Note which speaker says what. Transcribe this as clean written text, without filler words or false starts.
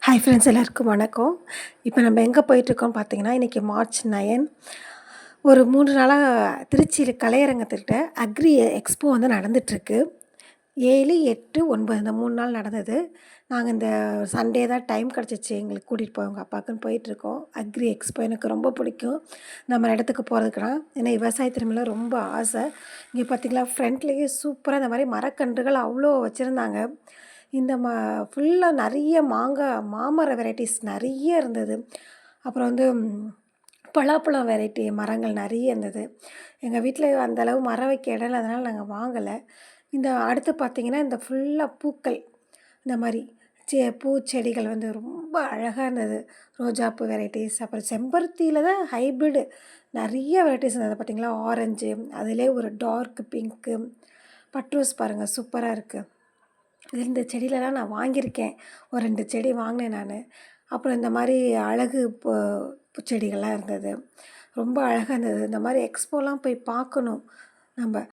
Speaker 1: Hi friends எல்லாருக்கும் வணக்கம். இப்போ நம்ம எங்கே போயிட்டுருக்கோம்னு பார்த்தீங்கன்னா, இன்றைக்கி மார்ச் 9 ஒரு 3 நாளா திருச்சியில கலையரங்கத்துக்கிட்ட அக்ரி எக்ஸ்போ வந்து நடந்துட்டுருக்கு. 7, 8, 9 இந்த 3 நாள் நடந்தது. நாங்க இந்த சண்டே தான் டைம் கிடச்சிச்சு எங்களுக்கு கூட்டிகிட்டு போக எங்கள் அப்பாவுக்குன்னு போயிட்டுருக்கோம். அக்ரி எக்ஸ்போ எனக்கு ரொம்ப பிடிக்கும். இந்த மாரி இடத்துக்கு போகிறதுக்குலாம். ஏன்னா விவசாயத்து மேல ரொம்ப ஆசை. இங்கே பார்த்தீங்களா ஃப்ரண்ட்லேயே சூப்பரா இந்த மாரி மரக்கன்றுகள் அவ்வளோ வச்சுருந்தாங்க. இந்த ஃபுல்லா நெறைய மாமர வெரைட்டிஸ் நெறைய இருந்தது. அப்புறம் வந்து பலாப்பழம் வெரைட்டி மரங்கள் நெறைய இருந்தது. எங்க வீட்ல அந்த அளவு மரம் வைக்க இடம் இல்லாதனால நாங்க வாங்கல. இந்த அடுத்து பார்த்தீங்கன்னா, இந்த ஃபுல்லா பூக்கள் இந்த மாரி பூச்செடிகள் வந்து ரொம்ப அழகா இருந்தது. ரோஜாப்பூ வெரைட்டிஸ், அப்புறம் செம்பருத்தியில தான் ஹைபிரிட் நெறைய வெரைட்டிஸ் இருந்தது பார்த்தீங்களா? ஆரஞ்சு, அதிலயே ஒரு டார்க் பிங்க்கு, பட் ரோஸ் பாருங்க சூப்பரா இருக்கு. இந்த செடியிலலாம் நான் வாங்கியிருக்கேன். ஒரு 2 செடி வாங்கினேன் நானு. அப்புறம் இந்த மாரி அழகு பூச்செடிகள்லாம் இருந்தது. ரொம்ப அழகா இருந்தது. இந்த மாரி எக்ஸ்போலாம் போய் பார்க்கணும் நம்ப.